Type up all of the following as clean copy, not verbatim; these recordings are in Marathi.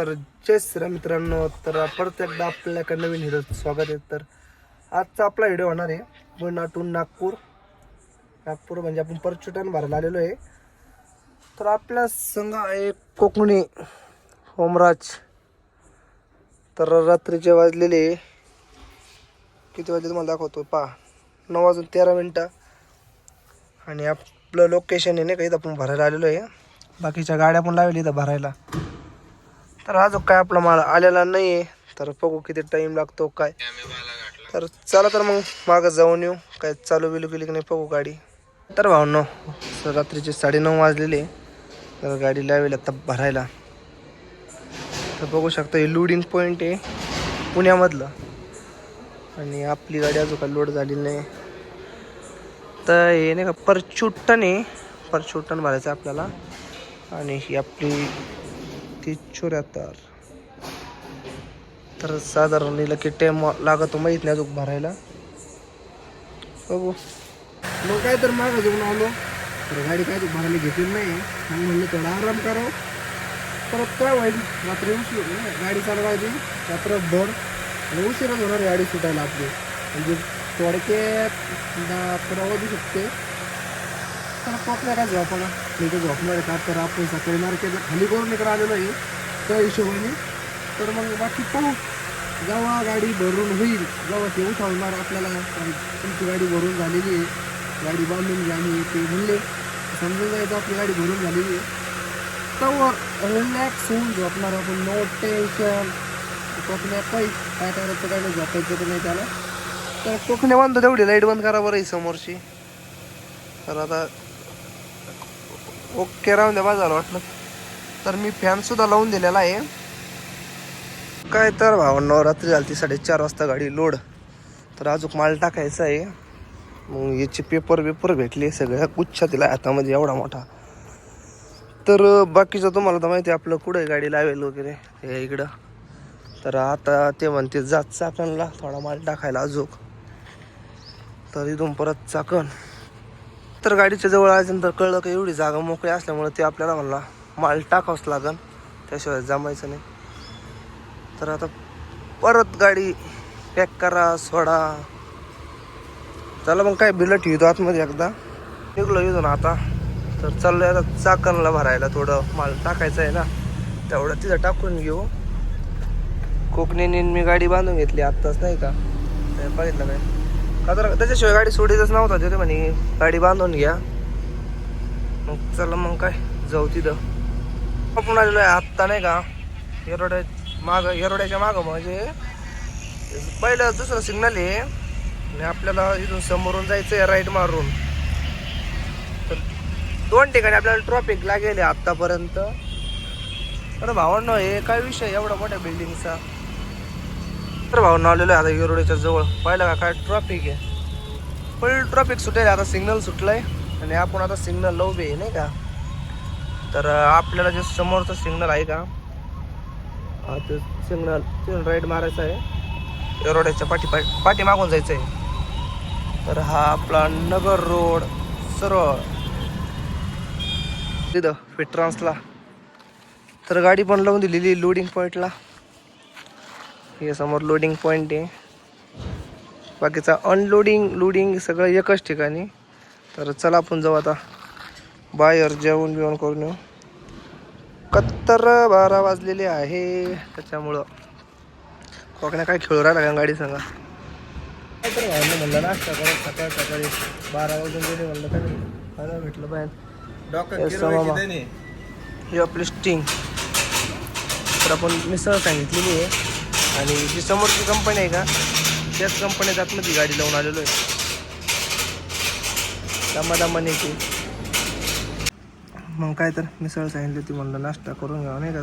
तर जय श्रीराम मित्रांनो. तर परत एकदा आपल्याकडे नवीन व्हिडिओ स्वागत आहे. तर आजचा आपला व्हिडिओ होणार आहे बुलढाण्यातून नागपूर म्हणजे आपण पर्यटन भरायला आलेलो आहे. तर आपल्या संघ आहे कोकणी होमराज. तर रात्रीचे वाजलेले किती वाजले तुम्हाला दाखवतो पहा, 9:13 आणि आपलं लोकेशन आहे नाही का, इथं आपण भरायला आलेलो आहे. बाकीच्या गाड्या पण लावली इथं भरायला. तर अजून काय आपला माल आलेला नाही आहे. तर बघू किती टाईम लागतो काय. तर चला तर मग मागं जाऊन येऊ, काय चालू बिलू केली की नाही बघू गाडी. तर भावनो रात्रीचे 9:30 वाजलेले. तर गाडी लावेल आता भरायला. तर बघू शकता हे लोडिंग पॉईंट आहे पुण्यामधलं, आणि आपली गाडी अजून काय लोड झालेली नाही. तर हे नाही का परचुट्टन आहे, परचुट्टन भरायचं आहे आपल्याला. आणि ही आपली 374. तर साधारण हिला किती टाईम लागतो माहीत नाही अजून भरायला. बघू मग काय. तर मागं जाऊन आलो तर गाडी काय भरायला घेतली नाही. मग म्हणलं थोडा आराम करावं. परत काय होईल, रात्री उशीर होती ना गाडी चालवायची रात्रभर, आणि उशीरच होणार गाडी सुटायला आपली. म्हणजे थोडक्यात 10-11 वाजू शकते. तर पोचल्या काय झोपायला मी तर झोपणार आहे का. तर आपण सकाळी मार्केटला खाली करून इकडे आलेलो आहे त्या हिशोबाने. तर मग बाकी पाहू जेव्हा गाडी भरून होईल, जेव्हा ते उठवणार आपल्याला तुमची गाडी भरून झालेली आहे, गाडी बांधून घ्यावी ते म्हणले, समजून जायचं आपली गाडी भरून झालेली आहे. तेव्हा रिलॅक्स होऊन झोपणार आपण. No tension. कोकण्या काही काय करायचं काय नाही, झोपायचं तर नाही त्याला. तर कोकण्या बांधतो तेवढी लाईट बंद करा बरं ही समोरची. तर आता ओके राहून द्या, बाजारला वाटलं. तर मी फॅनसुद्धा लावून दिलेला आहे. काय तर भावांनो रात्री झाली 4:30 वाजता गाडी लोड. तर अजून माल टाकायचा आहे. मग याचे पेपर भेटले सगळ्या गुच्छा तिला हातामध्ये एवढा मोठा. तर बाकीचं तुम्हाला तर माहिती आहे आपलं कुठं गाडी लावेल वगैरे हे इकडं. तर आता ते म्हणते जात चाकणला थोडा माल टाकायला अजून. तर इथून परत चाकण. तर गाडीच्या जवळ आल्यानंतर कळलं की एवढी जागा मोकळी असल्यामुळे ते आपल्याला म्हणला माल टाकावंच लागन, त्याशिवाय जमायचं नाही. तर आता परत गाडी पॅक करा सोडा. चला मग काय बिल ठेवतो आतमध्ये एकदा. निघलो इथून आता. तर चाललोय आता चाकणला भरायला, थोडं माल टाकायचं आहे ना, तेवढं तिथं टाकून घेऊ. कोकणीने मी गाडी बांधून घेतली आत्ताच नाही का, बघितलं काय का. तर त्याच्याशिवाय गाडी सोडीतच नव्हता तिथे म्हणे गाडी बांधून घ्या. मग चला मग काय जाऊ तिथं. आपण आलेलो आहे आत्ता नाही का येरोड्याच्या मागं, म्हणजे पहिलं दुसरं सिग्नल आहे आणि आपल्याला इथून समोरून जायचं आहे राईट मारून. तर 2 ठिकाणी आपल्याला ट्रॉफिक लागेल आत्तापर्यंत. तर भावांनो हे काय विषय एवढा मोठ्या बिल्डिंगचा. तर भावांनो आलेलो आहे आता येरोड्याच्या जवळ. पाहिलं का काय ट्रॉफिक आहे, फुल ट्रॉफिक सुटेल. आता सिग्नल सुटलंय आणि आपण आता सिग्नल उभे आहे नाही का. तर आपल्याला जे समोरचं सिग्नल आहे का, हा ते सिग्नल राईट मारायचं आहे. येरोड्याच्या पाठी मागून जायचं आहे. तर हा आपला नगर रोड सरळ तिथं फिट्रान्सला. तर गाडी पण लावून दिलेली लोडिंग पॉईंटला. हे समोर लोडिंग पॉईंट आहे, बाकीचा लोडिंग सगळं एकच ठिकाणी. तर चला आपण जाऊ आता बाहेर, जेवण करून येऊ. 12 वाजलेले आहे, त्याच्यामुळं कोकण्या काय खेळू राहिला का गाडी सांगा. काय तर भावनं म्हणलं नाश्ता करत सकाळी 12 वाजून गेले म्हणलं काय खायला भेटलं बाहेर. ही आपली स्टिंग. तर आपण मिसळ सांगितलेली आहे, आणि जी समोरची कंपनी आहे का त्याच कंपनीत आतमध्ये गाडी लावून आलेलो आहे. दमादमाने ती मग काय तर मिसळ सांगितली ती, म्हणलं नाश्ता करून घ्यावा नाही का,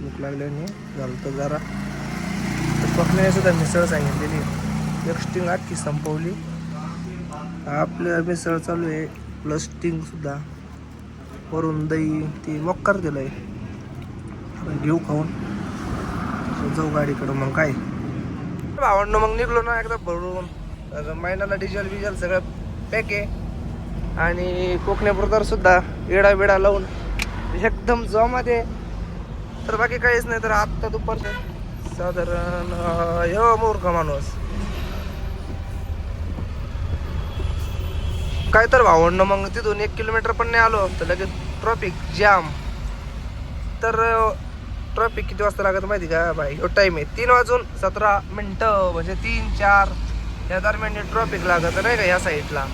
भूक लागल्याने झालं तर जरा. तर कोकण्याने सुद्धा मिसळ सांगितलेली, एक स्टिंग आखी संपवली. आपल्या मिसळ चालू आहे प्लस स्टिंग सुद्धा, वरून दही ती मक्कार दिलं आहे. घेऊ खाऊन जाऊ गाडीकडं. मग काय भावांनो मग निघलो ना एकदा भरून. तर महिन्याला डिझेल सगळं पॅक आहे, आणि कोकणे ब्रदर सुद्धा येडा लावून एकदम जमात आहे. तर बाकी काहीच नाही. तर आत्ता दुपारचं साधारण यो मूर्ख माणूस काय तर भावंड. मग तिथून 1 किलोमीटर पण नाही आलो तर लगेच ट्रॉफिक जाम. तर ट्रॉफिक किती वाजता लागत माहिती का भाई? ह्यो टाईम आहे 3:17 म्हणजे 3-4 या दरम्यान ट्रॉफिक लागत नाही का या साईडला.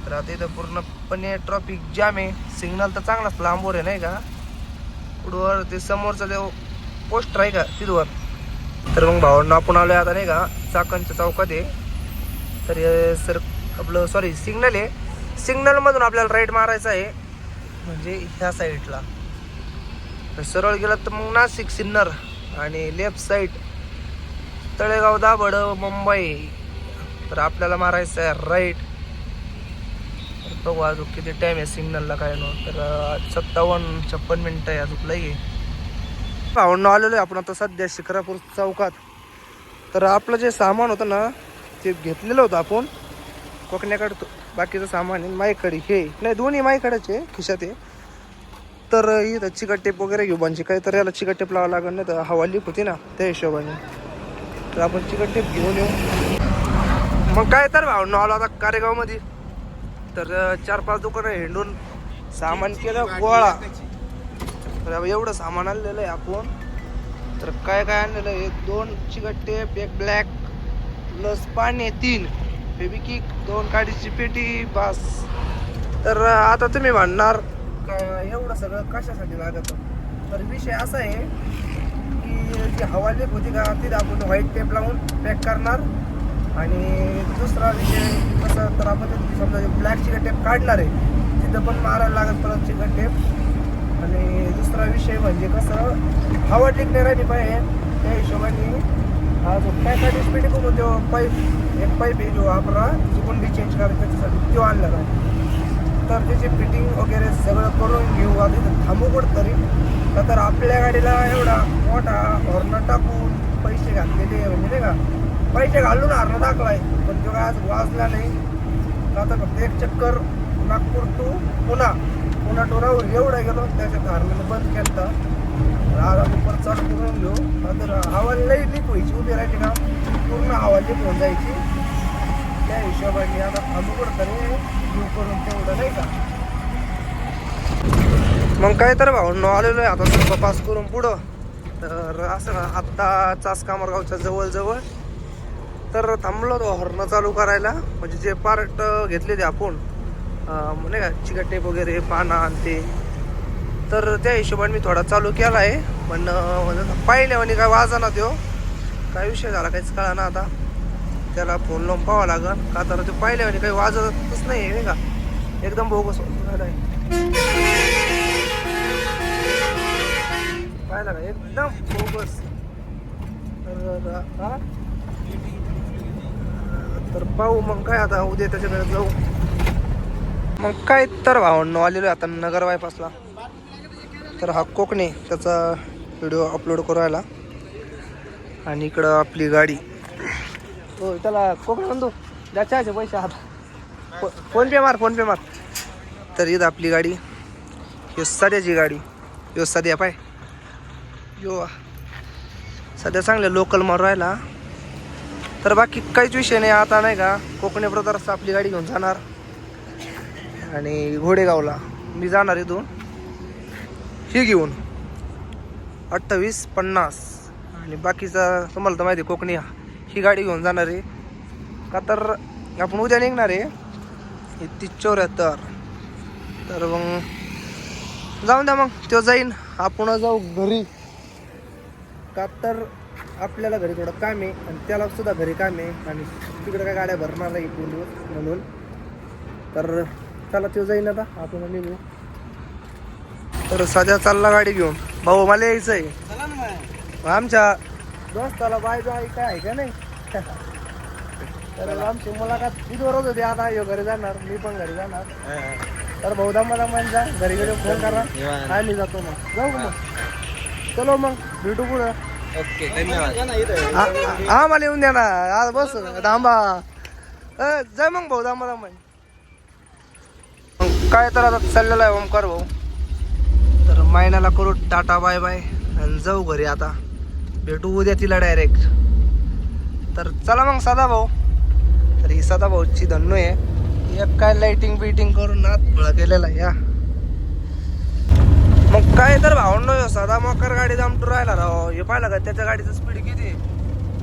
तर आता इथं पूर्णपणे ट्रॉफिक जाम आहे. सिग्नल तर चांगलाच लांबवर आहे नाही का. पुढवर ते समोरचा ते पोस्टर आहे का तिथवर. तर मग भावांना आपण आलोय आता नाही का चाकणच्या चौकात आहे. तर सर आपलं सॉरी सिग्नल आहे. सिग्नलमधून आपल्याला राईट मारायचं आहे म्हणजे ह्या साईडला. तर सरळ गेलं तर मग नाशिक सिन्नर आणि लेफ्ट साईड तळेगाव दाभड मुंबई. तर आपल्याला मारायचं आहे राईट. बघू अजून किती टाईम आहे सिग्नलला काय नो. तर 57-56 मिनटं आहे अजून लई. भावंड आलेलो आहे आपण आता सध्या शिक्रापूर चौकात. तर आपलं जे सामान होतं ना ते घेतलेलं होतं आपण कोकण्याकडं. बाकीचं सामान आहे माईकडे हे नाही दोन्ही माईकडेच आहे खिशात आहे. तर इथं चिकट टेप वगैरे घेऊ म्हणजे काहीतरी याला चिकट टेप लावावं लागेल नाही तर हवा लीक होती ना त्या हिशोबाने. तर आपण चिकट टेप घेऊन येऊ. मग काय तर भावंड आलो आता कारेगावमध्ये. तर 4-5 दुकानं हिंडून सामान केलं गोळा. तर एवढं सामान आणलेलं आहे आपण. तर काय काय आणलेलं आहे 2 चिकट टेप 1 ब्लॅक प्लस पाणी 3 फेविकिक 2 काडीची पेटी बस. तर आता तुम्ही म्हणणार एवढं सगळं कशासाठी लागतं. तर विषय असा आहे की जी हवा लीक होती का तिथे आपण व्हाईट टेप लावून पॅक करणार. आणि दुसरा विषय कसं तर आपण समजा ब्लॅक चिकट टेप काढणार आहे तिथं पण मारायला लागत परत चिकट टेप. आणि दुसरा विषय म्हणजे कसं हवा लीक नाही राहिली पाहिजे त्या हिशोबाने हा जो पॅकाची पेटी पण तो एक पाईप आहे जो आपला गुंडी चेंज करायची त्याच्यासाठी तो आणला आहे. तर त्याची फिटिंग वगैरे सगळं करून घेऊ. आता इथं थांबू कुठं तरी का तर आपल्या गाडीला एवढा मोठा हॉर्न टाकून पैसे घातलेले म्हणजे नाही का पैसे घालून हॉर्न टाकला आहे पण तो काय आज वाजला नाही. आता फक्त एक चक्कर नागपूर टू पुन्हा टोरावर एवढा गेलो त्याच्यात हॉर्नने बंद केलं. आज आपण परत चालू करून घेऊ. तर हवा लई लीक व्हायची उभी राहायची का पूर्ण हवा लीक होऊन जायची त्या हिशोबाने आता थांबू कुठं तरी घेऊ करून तेवढं नाही का. मग काय तर भाऊ आलेलो आहे आता सर्व पास करून पुढं. तर असं ना आत्ता चासकामरगावच्या जवळ तर थांबलो तो हॉर्न चालू करायला म्हणजे जे पार्ट घेतले ते आपण नाही का चिकट टेप वगैरे पाना आणि ते. तर त्या हिशोबाने मी थोडा चालू केला आहे पण पाहिल्यावानी काय वाजना तो काय विषय झाला काहीच कळा ना. आता त्याला फोन लावून पाहावं लागेल का तर ते पाहिल्यावानी काही वाजतच नाही आहे का एकदम बोगस झालं आहे पाहिला का एकदम बोगस. तर पाहू मग काय आता उद्या त्याच्याकडे जाऊ. मग काय तर भावंड आलेलो आहे आता नगर बायपासला. तर हा कोकणे त्याचा व्हिडिओ अपलोड करू राहिला आणि इकडं आपली गाडी हो त्याला कोकणे म्हणतो ज्याचे पैसे आता फोन पे मार. तर इथं आपली गाडी यो सध्याची गाडी यो सध्या पाय यो सध्या चांगल्या लोकल मारू राहिला. तर बाकी काहीच विषय नाही आता नाही का. कोकणे ब्रदर्स आपली गाडी घेऊन जाणार आणि घोडेगावला मी जाणार इथून ही घेऊन 2850 आणि बाकीचा तुम्हाला तर माहिती कोकणी ही गाडी घेऊन जाणार आहे का तर आपण उद्या निघणार आहे 3074. तर मग जाऊन द्या मग तो जाईन आपण जाऊ घरी का तर आपल्याला घरी थोडं काम आहे आणि त्याला सुद्धा घरी काम आहे आणि तिकडे काय गाड्या भरणार नाही म्हणून. तर चला तो जाईन आता आपण निघू. तर सध्या चालला गाडी घेऊन भाऊ मला यायचं आहे आमच्या दोस्ताला बाय काय आहे का नाही. तर आमची मुलाखत तिथवर होत होती आता यो घरी जाणार मी पण घरी जाणार. तर भाऊ दमा जा घरी गेलो फोन करा आम्ही जातो मग जाऊ मग चलो मग भेटू पुढं. ओके धन्यवाद. हा मला येऊन द्या ना आज बस थांबा जाय मग भाऊ दामा काय तर आता चाललेलं आहे ओमकार भाऊ. तर महिन्याला करू टाटा बाय बाय. आणि जाऊ घरी आता. भेटू उद्या तिला डायरेक्ट. तर चला मग सदाभाऊ. तर ही सदाभाऊची धन्नो आहे. एक काय लाइटिंग बिटिंग करून नात फळ केलेला आहे या. मग काय तर भावनो सदा मोकर गाडी दामटू राहिला राव. हे पाहिलं का त्याच्या गाडीचं स्पीड किती?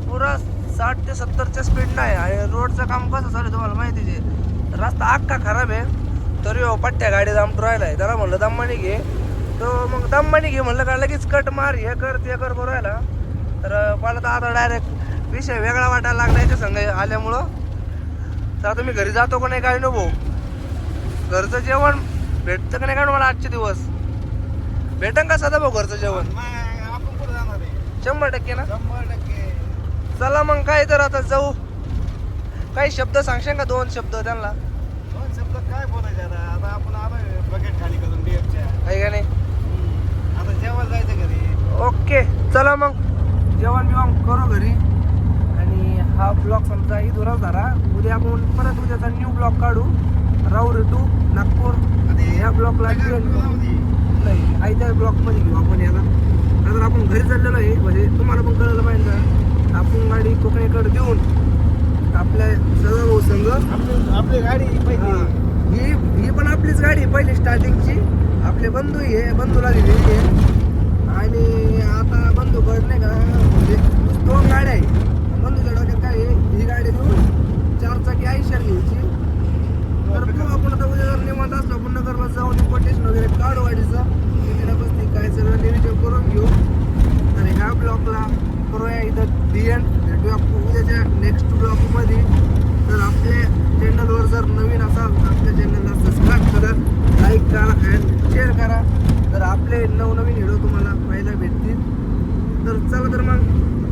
पुरा 60 ते 70च्या स्पीड नाही. आणि रोडचं काम कसं चालू आहे तुम्हाला माहितीच आहे. रस्ता अख्खा खराब आहे तरी पट्ट्या गाडी दामटू राहिलाय. त्याला म्हणलं दम्मानी घे. तो मग दम्मानी घे म्हणलं का लगेच कट मार हे कर ते कर बरं राहिला. तर मला तर आता डायरेक्ट विषय वेगळा वाटायला लागला याच्या संग आल्यामुळं. तर आता मी घरी जातो का नाही काय नको. घरचं जेवण भेटतं का नाही काय मला आजचे दिवस. भेटन का सदा भाऊ घरचं जेवण? आपण कुठं जाणार आहे? 100% ना. 100%. चला मग काय तर आता जाऊ. काही शब्द सांगशील का? 2 शब्द त्यांना. दोन शब्द काय बोलायचे आता आपण आलोय बकेट खाली करून डीएफच्या. आहे का नाही? आता जेवायला जायचं घरी. ओके चला मग जेवण बिवण करू घरी. आणि हा ब्लॉग समजा इथूनच धरा. उद्या आपण परत उद्याचा न्यू ब्लॉग काढू. राऊर टू नागपूर. आणि ह्या ब्लॉगला नाही आयत्या ब्लॉकमध्ये घेऊ आपण याला. नंतर आपण घरी चाललेलो आहे. म्हणजे तुम्हाला पण कळलं पाहिजे ना. आपण गाडी कोकणीकडे देऊन आपल्या सदाभाऊ संघ आपली गाडी पहिली. ही पण आपलीच गाडी आहे पहिली स्टार्टिंगची. आपले बंधू आहे. बंधूला दिलेली आहे. आणि आता बंधूकडे नाही का म्हणजे 2 गाड्या आहे. बंधूच्या डोक्यात काय आहे ही गाडी घेऊन 4 चाकी आयशर घ्यायची. तर बघू आपण आता उद्या जर निवांत असलो आपण नगरला जाऊन कोटेशन वगैरे काढू गाडीचं. तिकडे बसती काय सगळं नियोजन करून घेऊ. आणि ह्या ब्लॉकला करूया इथं डी एंड. भेटूया उद्याच्या नेक्स्ट ब्लॉकमध्ये. तर